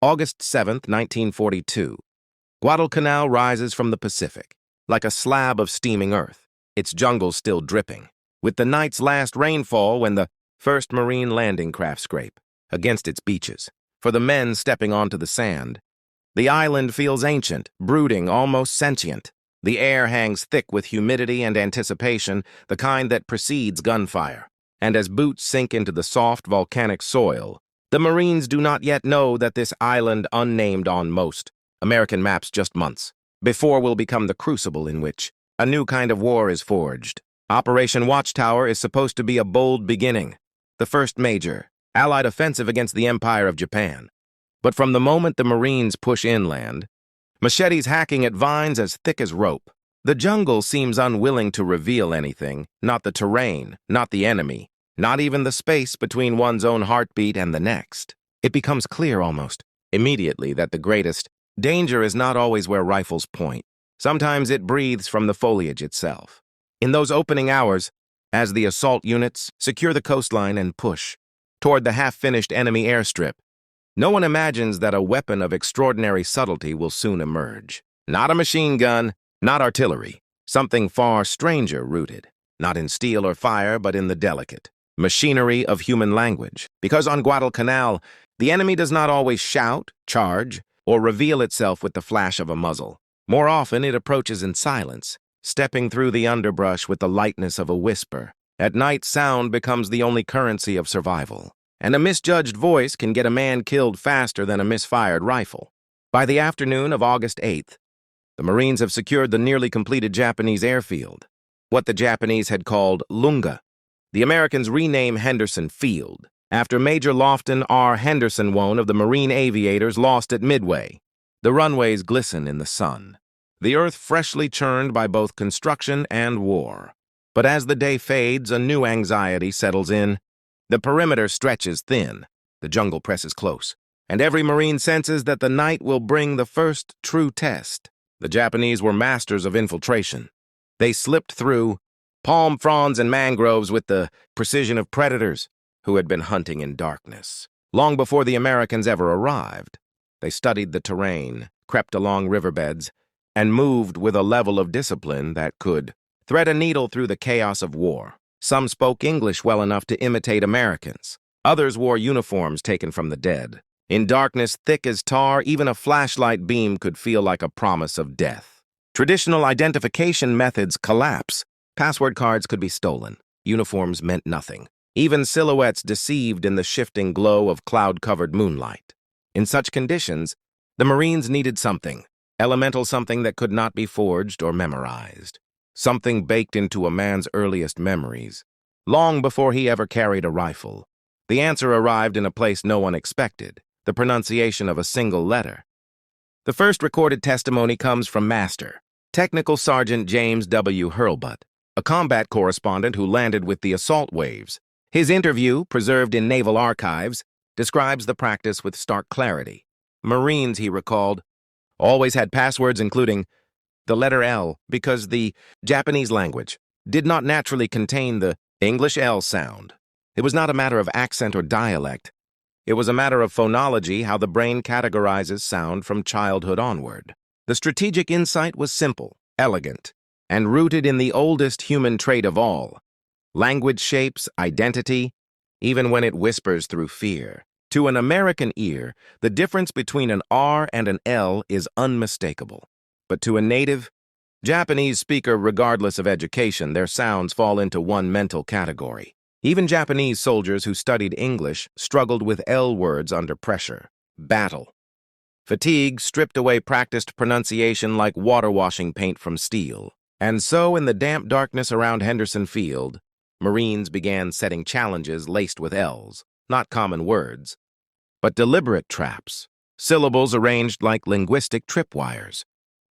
August 7, 1942. Guadalcanal rises from the Pacific, like a slab of steaming earth, its jungles still dripping, with the night's last rainfall when the first Marine landing craft scrape against its beaches. For the men stepping onto the sand, the island feels ancient, brooding, almost sentient. The air hangs thick with humidity and anticipation, the kind that precedes gunfire. And as boots sink into the soft volcanic soil, the Marines do not yet know that this island, unnamed on most American maps just months before, will become the crucible in which a new kind of war is forged. Operation Watchtower is supposed to be a bold beginning, the first major Allied offensive against the Empire of Japan. But from the moment the Marines push inland, machetes hacking at vines as thick as rope, the jungle seems unwilling to reveal anything, not the terrain, not the enemy, not even the space between one's own heartbeat and the next. It becomes clear almost immediately that the greatest danger is not always where rifles point. Sometimes it breathes from the foliage itself. In those opening hours, as the assault units secure the coastline and push toward the half-finished enemy airstrip, no one imagines that a weapon of extraordinary subtlety will soon emerge. Not a machine gun, not artillery, something far stranger rooted, not in steel or fire, but in the delicate machinery of human language. Because on Guadalcanal, the enemy does not always shout, charge, or reveal itself with the flash of a muzzle. More often, it approaches in silence, stepping through the underbrush with the lightness of a whisper. At night, sound becomes the only currency of survival, and a misjudged voice can get a man killed faster than a misfired rifle. By the afternoon of August 8th, the Marines have secured the nearly completed Japanese airfield, what the Japanese had called Lunga. The Americans rename Henderson Field, after Major Lofton R. Henderson, one of the Marine aviators lost at Midway. The runways glisten in the sun, the earth freshly churned by both construction and war. But as the day fades, a new anxiety settles in. The perimeter stretches thin, the jungle presses close, and every Marine senses that the night will bring the first true test. The Japanese were masters of infiltration. They slipped through palm fronds and mangroves with the precision of predators who had been hunting in darkness. Long before the Americans ever arrived, they studied the terrain, crept along riverbeds, and moved with a level of discipline that could thread a needle through the chaos of war. Some spoke English well enough to imitate Americans. Others wore uniforms taken from the dead. In darkness thick as tar, even a flashlight beam could feel like a promise of death. Traditional identification methods collapse. Password cards could be stolen. Uniforms meant nothing. Even silhouettes deceived in the shifting glow of cloud-covered moonlight. In such conditions, the Marines needed something, elemental, something that could not be forged or memorized. Something baked into a man's earliest memories, long before he ever carried a rifle. The answer arrived in a place no one expected, the pronunciation of a single letter. The first recorded testimony comes from Master, Technical Sergeant James W. Hurlbut, a combat correspondent who landed with the assault waves. His interview, preserved in naval archives, describes the practice with stark clarity. Marines, he recalled, always had passwords including the letter L because the Japanese language did not naturally contain the English L sound. It was not a matter of accent or dialect. It was a matter of phonology, how the brain categorizes sound from childhood onward. The strategic insight was simple, elegant, and rooted in the oldest human trait of all. Language shapes identity, even when it whispers through fear. To an American ear, the difference between an R and an L is unmistakable. But to a native Japanese speaker, regardless of education, their sounds fall into one mental category. Even Japanese soldiers who studied English struggled with L words under pressure. Battle. Fatigue stripped away practiced pronunciation like water washing paint from steel. And so, in the damp darkness around Henderson Field, Marines began setting challenges laced with L's, not common words, but deliberate traps, syllables arranged like linguistic tripwires.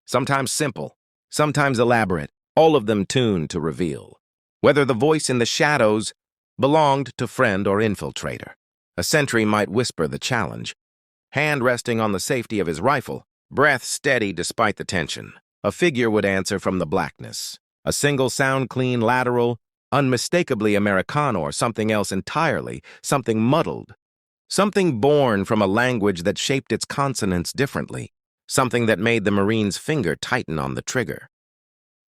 Sometimes simple, sometimes elaborate, all of them tuned to reveal whether the voice in the shadows belonged to friend or infiltrator. A sentry might whisper the challenge, hand resting on the safety of his rifle, breath steady despite the tension. A figure would answer from the blackness, a single sound clean lateral, unmistakably Americano or something else entirely, something muddled, something born from a language that shaped its consonants differently, something that made the Marine's finger tighten on the trigger.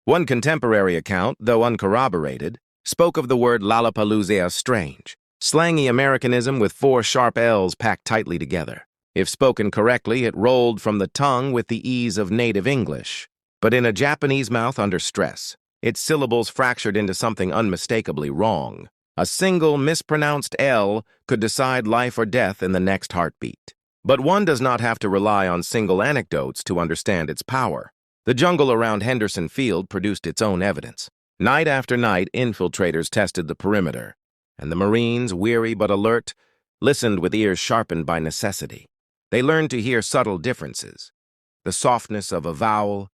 One contemporary account, though uncorroborated, spoke of the word Lollapalooza as strange, slangy Americanism with 4 sharp L's packed tightly together. If spoken correctly, it rolled from the tongue with the ease of native English. But in a Japanese mouth under stress, its syllables fractured into something unmistakably wrong. A single mispronounced L could decide life or death in the next heartbeat. But one does not have to rely on single anecdotes to understand its power. The jungle around Henderson Field produced its own evidence. Night after night, infiltrators tested the perimeter, and the Marines, weary but alert, listened with ears sharpened by necessity. They learned to hear subtle differences: the softness of a vowel,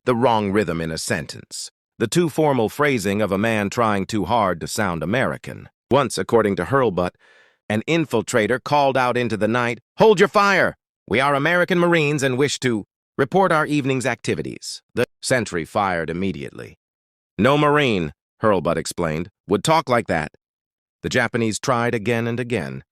the wrong rhythm in a sentence, the too formal phrasing of a man trying too hard to sound American. Once, according to Hurlbut, an infiltrator called out into the night, "Hold your fire! We are American Marines and wish to report our evening's activities." The sentry fired immediately. "No Marine," Hurlbut explained, "would talk like that." The Japanese tried again and again,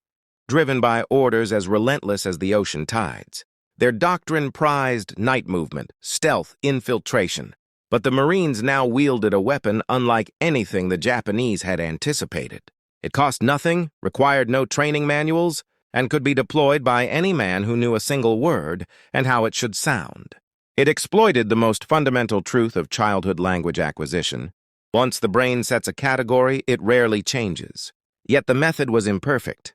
driven by orders as relentless as the ocean tides. Their doctrine prized night movement, stealth, infiltration. But the Marines now wielded a weapon unlike anything the Japanese had anticipated. It cost nothing, required no training manuals, and could be deployed by any man who knew a single word and how it should sound. It exploited the most fundamental truth of childhood language acquisition. Once the brain sets a category, it rarely changes. Yet the method was imperfect.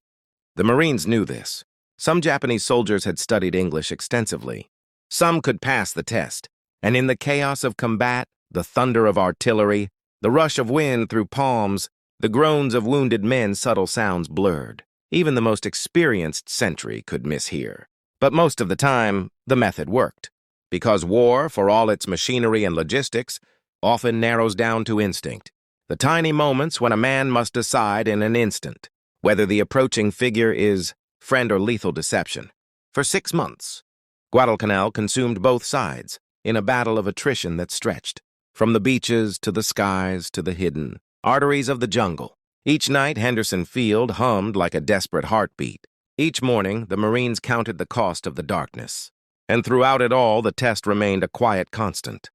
The Marines knew this. Some Japanese soldiers had studied English extensively. Some could pass the test, and in the chaos of combat, the thunder of artillery, the rush of wind through palms, the groans of wounded men, subtle sounds blurred. Even the most experienced sentry could mishear. But most of the time, the method worked. Because war, for all its machinery and logistics, often narrows down to instinct. The tiny moments when a man must decide in an instant whether the approaching figure is friend or lethal deception. For 6 months, Guadalcanal consumed both sides in a battle of attrition that stretched from the beaches to the skies to the hidden arteries of the jungle. Each night, Henderson Field hummed like a desperate heartbeat. Each morning, the Marines counted the cost of the darkness. And throughout it all, the test remained a quiet constant.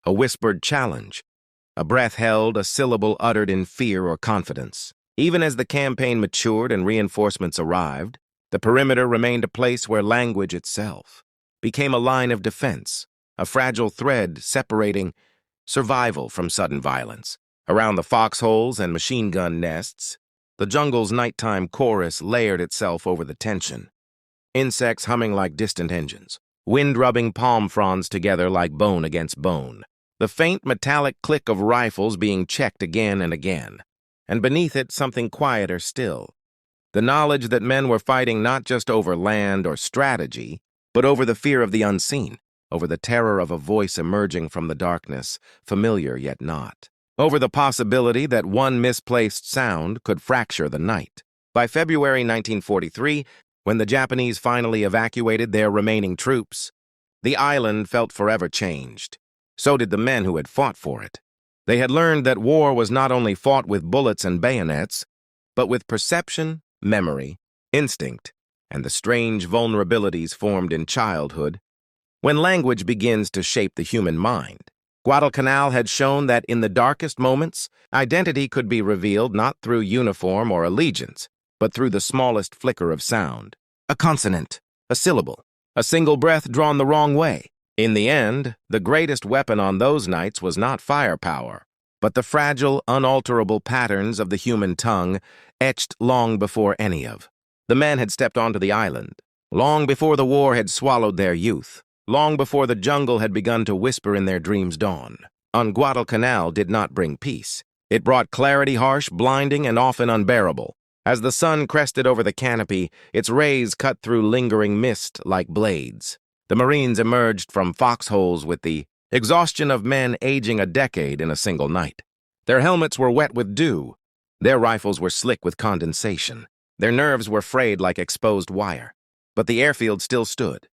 A whispered challenge. A breath held, a syllable uttered in fear or confidence. Even as the campaign matured and reinforcements arrived, the perimeter remained a place where language itself became a line of defense, a fragile thread separating survival from sudden violence. Around the foxholes and machine gun nests, the jungle's nighttime chorus layered itself over the tension. Insects humming like distant engines, wind rubbing palm fronds together like bone against bone, the faint metallic click of rifles being checked again and again, and beneath it something quieter still, the knowledge that men were fighting not just over land or strategy, but over the fear of the unseen, over the terror of a voice emerging from the darkness, familiar yet not, over the possibility that one misplaced sound could fracture the night. By February 1943, when the Japanese finally evacuated their remaining troops, the island felt forever changed. So did the men who had fought for it. They had learned that war was not only fought with bullets and bayonets, but with perception, memory, instinct, and the strange vulnerabilities formed in childhood when language begins to shape the human mind. Guadalcanal had shown that in the darkest moments, identity could be revealed not through uniform or allegiance, but through the smallest flicker of sound. A consonant, a syllable, a single breath drawn the wrong way. In the end, the greatest weapon on those nights was not firepower, but the fragile, unalterable patterns of the human tongue etched long before any of the men had stepped onto the island, long before the war had swallowed their youth, long before the jungle had begun to whisper in their dreams' dawn. On Guadalcanal did not bring peace. It brought clarity harsh, blinding, and often unbearable. As the sun crested over the canopy, its rays cut through lingering mist like blades. The Marines emerged from foxholes with the exhaustion of men aging a decade in a single night. Their helmets were wet with dew. Their rifles were slick with condensation. Their nerves were frayed like exposed wire. But the airfield still stood.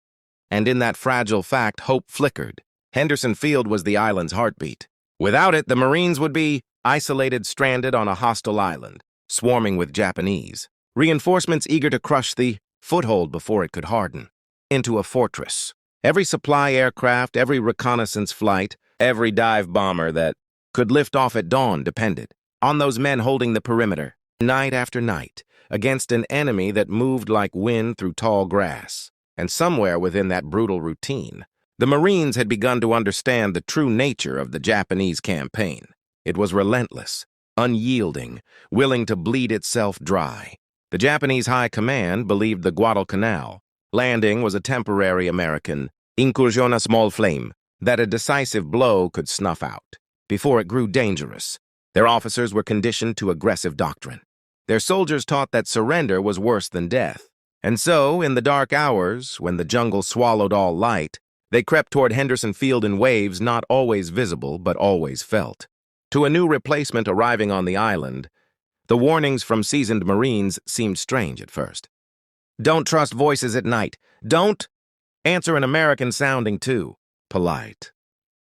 And in that fragile fact, hope flickered. Henderson Field was the island's heartbeat. Without it, the Marines would be isolated, stranded on a hostile island, swarming with Japanese. reinforcements eager to crush the foothold before it could harden into a fortress. Every supply aircraft, every reconnaissance flight, every dive bomber that could lift off at dawn depended on those men holding the perimeter, night after night, against an enemy that moved like wind through tall grass. And somewhere within that brutal routine, the Marines had begun to understand the true nature of the Japanese campaign. It was relentless, unyielding, willing to bleed itself dry. The Japanese high command believed the Guadalcanal landing was a temporary American incursion, a small flame that a decisive blow could snuff out before it grew dangerous. Their officers were conditioned to aggressive doctrine. Their soldiers taught that surrender was worse than death. And so, in the dark hours, when the jungle swallowed all light, they crept toward Henderson Field in waves not always visible but always felt. To a new replacement arriving on the island, the warnings from seasoned Marines seemed strange at first. Don't trust voices at night. Don't answer an American sounding too polite.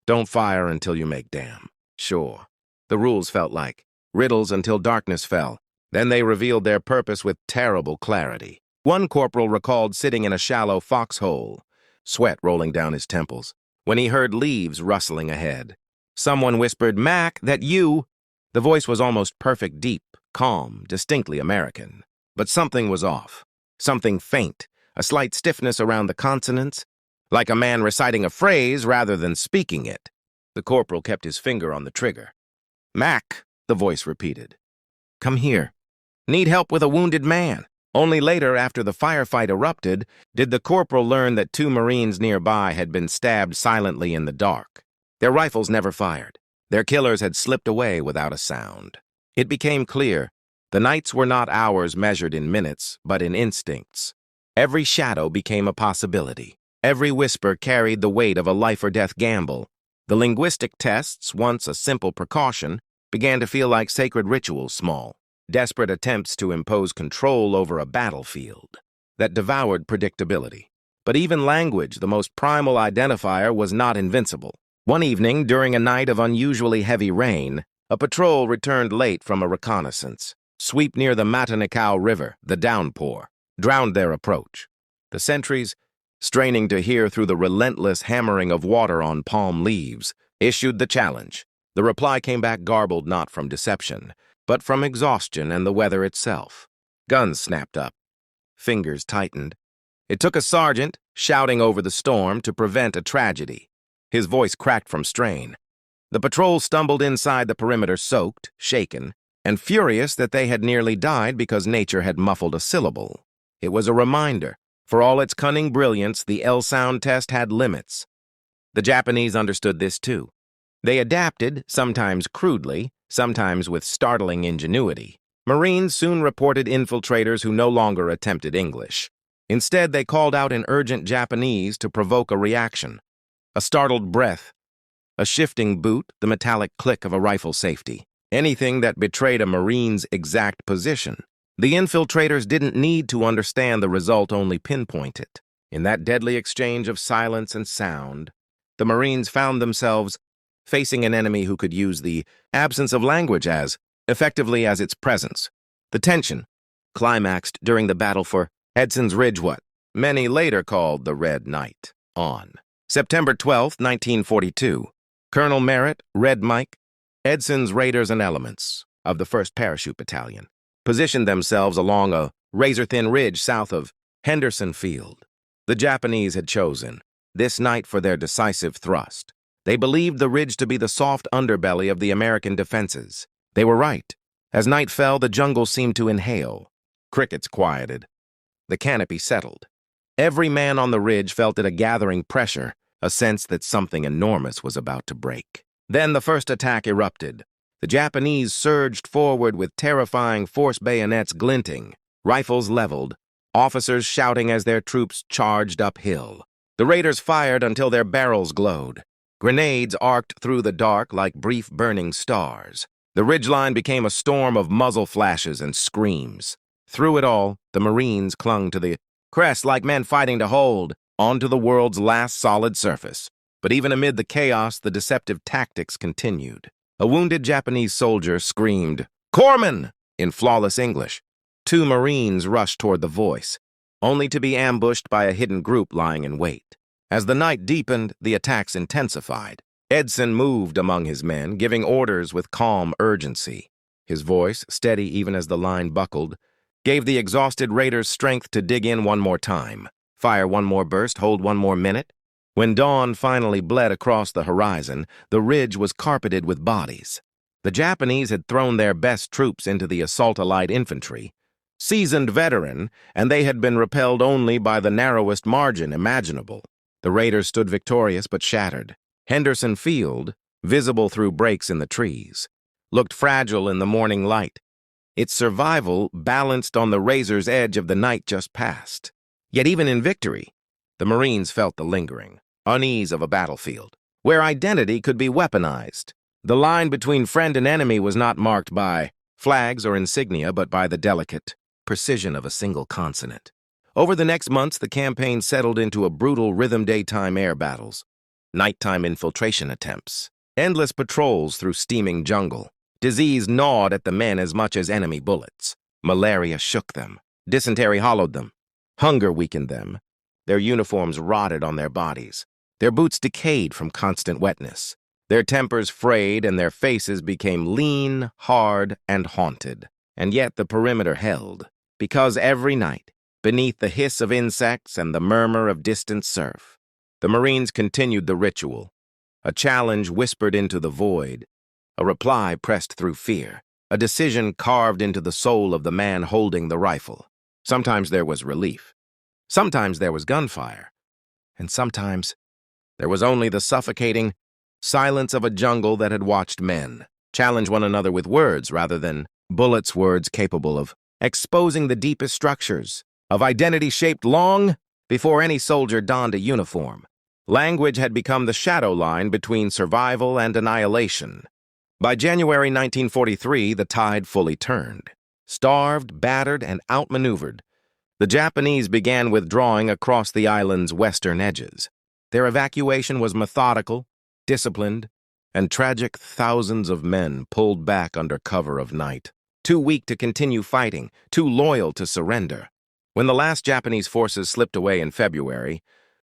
Don't fire until you make dam. Sure. The rules felt like riddles until darkness fell. Then they revealed their purpose with terrible clarity. One corporal recalled sitting in a shallow foxhole, sweat rolling down his temples, when he heard leaves rustling ahead. Someone whispered, "Mac, that you?" The voice was almost perfect, deep, calm, distinctly American. But something was off. Something faint, a slight stiffness around the consonants, like a man reciting a phrase rather than speaking it. The corporal kept his finger on the trigger. "Mac," the voice repeated. "Come here. Need help with a wounded man." Only later, after the firefight erupted, did the corporal learn that 2 Marines nearby had been stabbed silently in the dark. Their rifles never fired. Their killers had slipped away without a sound. It became clear the nights were not hours measured in minutes, but in instincts. Every shadow became a possibility. Every whisper carried the weight of a life-or-death gamble. The linguistic tests, once a simple precaution, began to feel like sacred rituals, small, desperate attempts to impose control over a battlefield that devoured predictability. But even language, the most primal identifier, was not invincible. One evening, during a night of unusually heavy rain, a patrol returned late from a reconnaissance. Sweep near the Matanikau River, the downpour, drowned their approach. The sentries, straining to hear through the relentless hammering of water on palm leaves, issued the challenge. The reply came back garbled not from deception, but from exhaustion and the weather itself. Guns snapped up. Fingers tightened. It took a sergeant, shouting over the storm, to prevent a tragedy. His voice cracked from strain. The patrol stumbled inside the perimeter, soaked, shaken, and furious that they had nearly died because nature had muffled a syllable. It was a reminder. For all its cunning brilliance, the L-sound test had limits. The Japanese understood this too. They adapted, sometimes crudely, sometimes with startling ingenuity. Marines soon reported infiltrators who no longer attempted English. Instead, they called out in urgent Japanese to provoke a reaction. A startled breath, a shifting boot, the metallic click of a rifle safety. Anything that betrayed a Marine's exact position. The infiltrators didn't need to understand the result, only pinpoint it. In that deadly exchange of silence and sound, the Marines found themselves facing an enemy who could use the absence of language as effectively as its presence. The tension climaxed during the battle for Edson's Ridge, what many later called the Red Night. On September 12, 1942, Colonel Merritt, Red Mike, Edson's Raiders and Elements of the 1st Parachute Battalion positioned themselves along a razor-thin ridge south of Henderson Field. The Japanese had chosen this night for their decisive thrust. They believed the ridge to be the soft underbelly of the American defenses. They were right. As night fell, the jungle seemed to inhale. Crickets quieted. The canopy settled. Every man on the ridge felt it, a gathering pressure, a sense that something enormous was about to break. Then the first attack erupted. The Japanese surged forward with terrifying force bayonets glinting, rifles leveled, officers shouting as their troops charged uphill. The raiders fired until their barrels glowed. Grenades arced through the dark like brief burning stars. The ridgeline became a storm of muzzle flashes and screams. Through it all, the Marines clung to the crest like men fighting to hold onto the world's last solid surface. But even amid the chaos, the deceptive tactics continued. A wounded Japanese soldier screamed, "Corpsman!" in flawless English. Two Marines rushed toward the voice, only to be ambushed by a hidden group lying in wait. As the night deepened, the attacks intensified. Edson moved among his men, giving orders with calm urgency. His voice, steady even as the line buckled, gave the exhausted raiders strength to dig in one more time, fire one more burst, hold one more minute. When dawn finally bled across the horizon, the ridge was carpeted with bodies. The Japanese had thrown their best troops into the assault allied infantry, seasoned veteran, and they had been repelled only by the narrowest margin imaginable. The raiders stood victorious but shattered. Henderson Field, visible through breaks in the trees, looked fragile in the morning light. Its survival balanced on the razor's edge of the night just past. Yet even in victory, the Marines felt the lingering unease of a battlefield, where identity could be weaponized. The line between friend and enemy was not marked by flags or insignia, but by the delicate precision of a single consonant. Over the next months, the campaign settled into a brutal rhythm daytime air battles, nighttime infiltration attempts, endless patrols through steaming jungle. Disease gnawed at the men as much as enemy bullets. Malaria shook them. Dysentery hollowed them. Hunger weakened them. Their uniforms rotted on their bodies. Their boots decayed from constant wetness. Their tempers frayed and their faces became lean, hard, and haunted. And yet the perimeter held, because every night, beneath the hiss of insects and the murmur of distant surf, the Marines continued the ritual. A challenge whispered into the void, a reply pressed through fear, a decision carved into the soul of the man holding the rifle. Sometimes there was relief. Sometimes there was gunfire. And sometimes there was only the suffocating silence of a jungle that had watched men challenge one another with words rather than bullets, words capable of exposing the deepest structures of identity shaped long before any soldier donned a uniform. Language had become the shadow line between survival and annihilation. By January 1943, the tide fully turned. Starved, battered, and outmaneuvered, the Japanese began withdrawing across the island's western edges. Their evacuation was methodical, disciplined, and tragic. Thousands of men pulled back under cover of night, too weak to continue fighting, too loyal to surrender. When the last Japanese forces slipped away in February,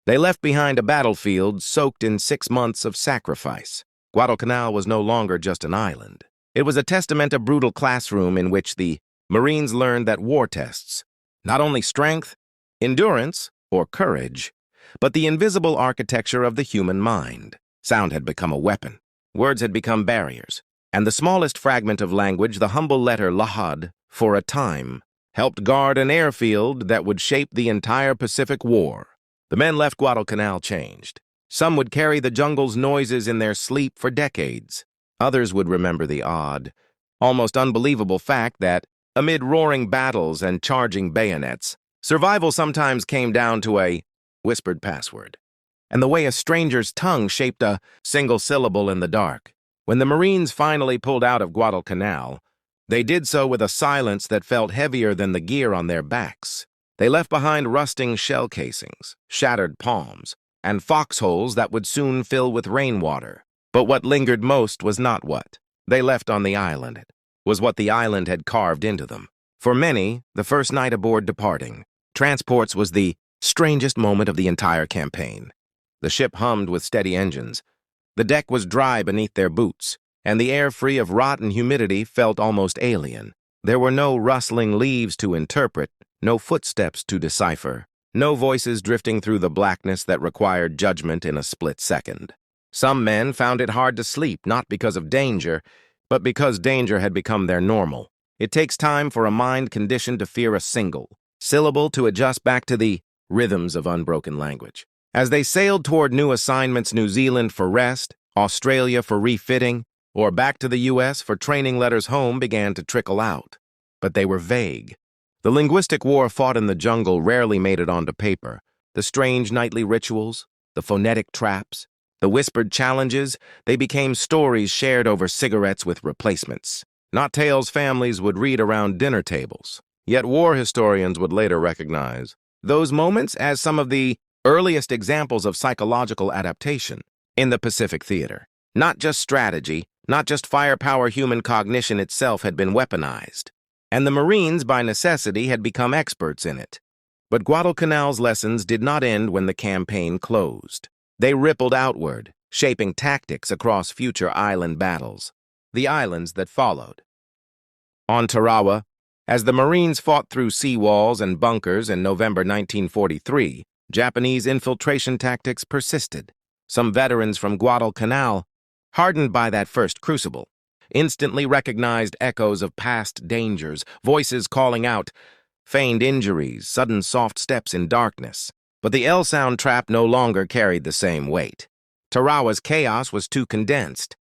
they left behind a battlefield soaked in 6 months of sacrifice. Guadalcanal was no longer just an island. It was a testament, a brutal classroom in which the Marines learned that war tests not only strength, endurance, or courage, but the invisible architecture of the human mind. Sound had become a weapon. Words had become barriers. And the smallest fragment of language, the humble letter lahad, for a time, helped guard an airfield that would shape the entire Pacific War. The men left Guadalcanal changed. Some would carry the jungle's noises in their sleep for decades. Others would remember the odd, almost unbelievable fact that, amid roaring battles and charging bayonets, survival sometimes came down to a whispered password, and the way a stranger's tongue shaped a single syllable in the dark. When the Marines finally pulled out of Guadalcanal, they did so with a silence that felt heavier than the gear on their backs. They left behind rusting shell casings, shattered palms, and foxholes that would soon fill with rainwater. But what lingered most was not what they left on the island. It was what the island had carved into them. For many, the first night aboard departing transports was the strangest moment of the entire campaign. The ship hummed with steady engines. The deck was dry beneath their boots, and the air free of rot and humidity felt almost alien. There were no rustling leaves to interpret, no footsteps to decipher, no voices drifting through the blackness that required judgment in a split second. Some men found it hard to sleep, not because of danger, but because danger had become their normal. It takes time for a mind conditioned to fear a single syllable to adjust back to the rhythms of unbroken language. As they sailed toward new assignments, New Zealand for rest, Australia for refitting, or back to the U.S. for training, letters home began to trickle out. But they were vague. The linguistic war fought in the jungle rarely made it onto paper. The strange nightly rituals, the phonetic traps, the whispered challenges, they became stories shared over cigarettes with replacements. Not tales families would read around dinner tables. Yet war historians would later recognize those moments as some of the earliest examples of psychological adaptation in the Pacific theater. Not just strategy, not just firepower, human cognition itself had been weaponized. and the Marines, by necessity, had become experts in it. But Guadalcanal's lessons did not end when the campaign closed. They rippled outward, shaping tactics across future island battles, the islands that followed. On Tarawa, as the Marines fought through seawalls and bunkers in November 1943, Japanese infiltration tactics persisted. Some veterans from Guadalcanal, hardened by that first crucible, instantly recognized echoes of past dangers, voices calling out, feigned injuries, sudden soft steps in darkness. But the L-sound trap no longer carried the same weight. Tarawa's chaos was too condensed,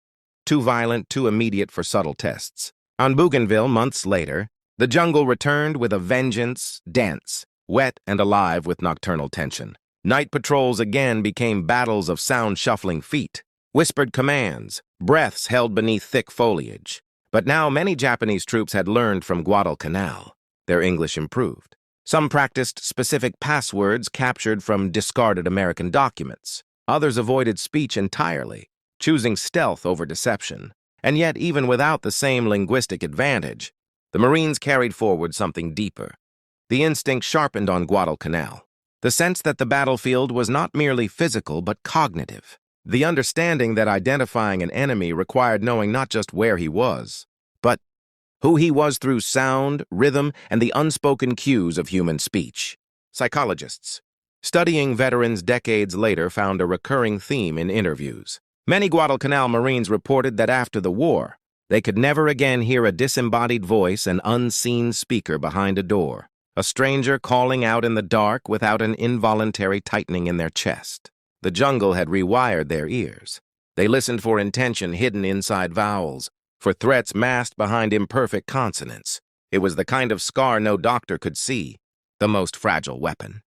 too violent, too immediate for subtle tests. On Bougainville, months later, the jungle returned with a vengeance, dense, wet and alive with nocturnal tension. Night patrols again became battles of sound-shuffling feet, whispered commands, breaths held beneath thick foliage. But now many Japanese troops had learned from Guadalcanal. Their English improved. Some practiced specific passwords captured from discarded American documents. Others avoided speech entirely, choosing stealth over deception. And yet, even without the same linguistic advantage, the Marines carried forward something deeper. The instinct sharpened on Guadalcanal. The sense that the battlefield was not merely physical but cognitive. The understanding that identifying an enemy required knowing not just where he was, but who he was through sound, rhythm, and the unspoken cues of human speech. Psychologists, studying veterans decades later, found a recurring theme in interviews. Many Guadalcanal Marines reported that after the war, they could never again hear a disembodied voice, an unseen speaker behind a door, a stranger calling out in the dark without an involuntary tightening in their chest. The jungle had rewired their ears. They listened for intention hidden inside vowels, for threats masked behind imperfect consonants. It was the kind of scar no doctor could see, the most fragile weapon.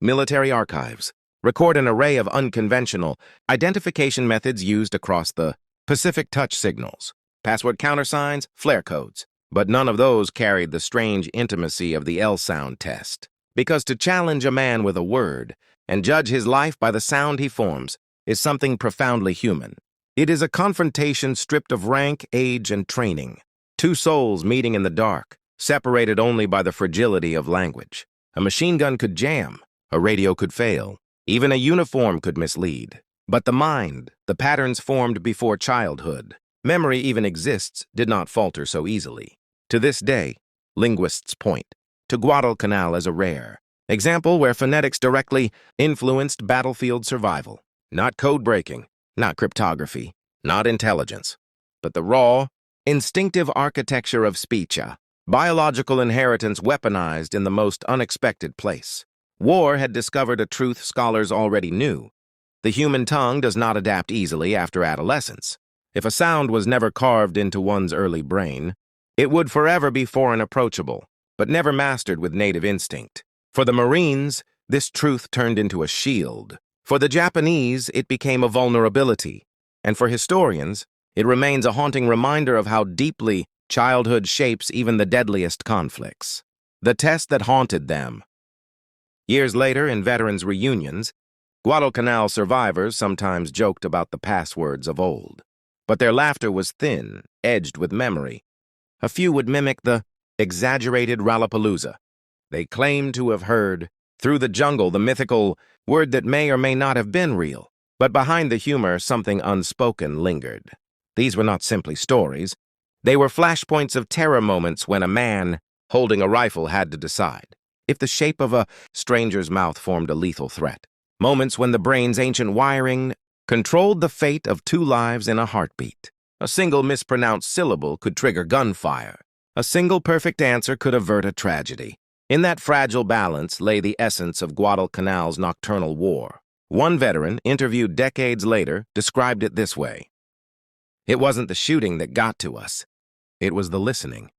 Military archives record an array of unconventional identification methods used across the Pacific. Touch signals, password countersigns, flare codes. But none of those carried the strange intimacy of the L-sound test. Because to challenge a man with a word and judge his life by the sound he forms is something profoundly human. It is a confrontation stripped of rank, age, and training. Two souls meeting in the dark, separated only by the fragility of language. A machine gun could jam, a radio could fail, even a uniform could mislead. But the mind, the patterns formed before childhood, memory even exists, did not falter so easily. To this day, linguists point to Guadalcanal as a rare example where phonetics directly influenced battlefield survival. Not code breaking, not cryptography, not intelligence, but the raw, instinctive architecture of speech, a biological inheritance weaponized in the most unexpected place. War had discovered a truth scholars already knew. The human tongue does not adapt easily after adolescence. If a sound was never carved into one's early brain, it would forever be foreign approachable, but never mastered with native instinct. For the Marines, this truth turned into a shield. For the Japanese, it became a vulnerability. And for historians, it remains a haunting reminder of how deeply childhood shapes even the deadliest conflicts. The test that haunted them. Years later, in veterans' reunions, Guadalcanal survivors sometimes joked about the passwords of old. But their laughter was thin, edged with memory. A few would mimic the exaggerated Rallapalooza. They claimed to have heard, through the jungle, the mythical word that may or may not have been real. But behind the humor, something unspoken lingered. These were not simply stories. They were flashpoints of terror, moments when a man holding a rifle had to decide if the shape of a stranger's mouth formed a lethal threat. Moments when the brain's ancient wiring controlled the fate of two lives in a heartbeat. A single mispronounced syllable could trigger gunfire. A single perfect answer could avert a tragedy. In that fragile balance lay the essence of Guadalcanal's nocturnal war. One veteran, interviewed decades later, described it this way. It wasn't the shooting that got to us. It was the listening.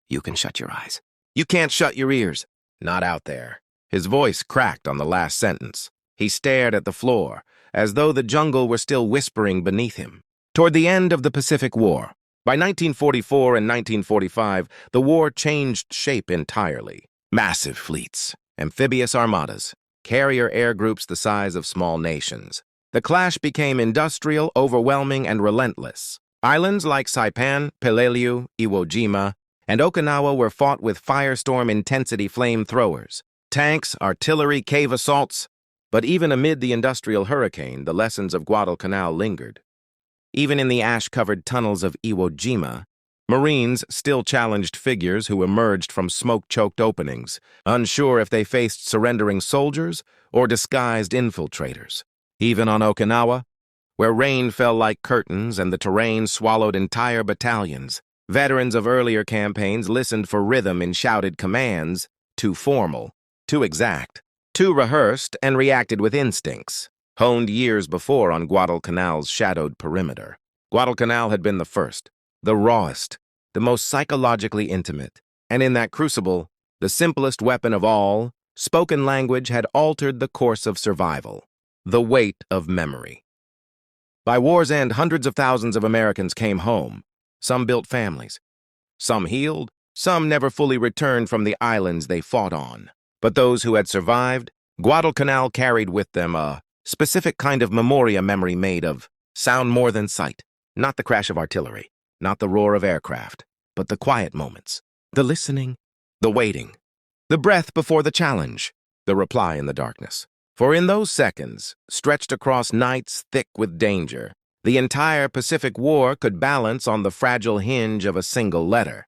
You can shut your eyes. You can't shut your ears. Not out there. His voice cracked on the last sentence. He stared at the floor, as though the jungle were still whispering beneath him. Toward the end of the Pacific War, by 1944 and 1945, the war changed shape entirely. Massive fleets, amphibious armadas, carrier air groups the size of small nations. The clash became industrial, overwhelming, and relentless. Islands like Saipan, Peleliu, Iwo Jima, and Okinawa were fought with firestorm-intensity flamethrowers, tanks, artillery, cave assaults. But even amid the industrial hurricane, the lessons of Guadalcanal lingered. Even in the ash-covered tunnels of Iwo Jima, Marines still challenged figures who emerged from smoke-choked openings, unsure if they faced surrendering soldiers or disguised infiltrators. Even on Okinawa, where rain fell like curtains and the terrain swallowed entire battalions, veterans of earlier campaigns listened for rhythm in shouted commands, too formal, too exact, too rehearsed, and reacted with instincts, honed years before on Guadalcanal's shadowed perimeter. Guadalcanal had been the first, the rawest, the most psychologically intimate, and in that crucible, the simplest weapon of all, spoken language had altered the course of survival, the weight of memory. By war's end, hundreds of thousands of Americans came home. Some built families. Some healed. Some never fully returned from the islands they fought on. But those who had survived, Guadalcanal carried with them a specific kind of memoria memory made of sound more than sight. Not the crash of artillery, not the roar of aircraft, but the quiet moments, the listening, the waiting, the breath before the challenge, the reply in the darkness. For in those seconds, stretched across nights thick with danger, the entire Pacific War could balance on the fragile hinge of a single letter.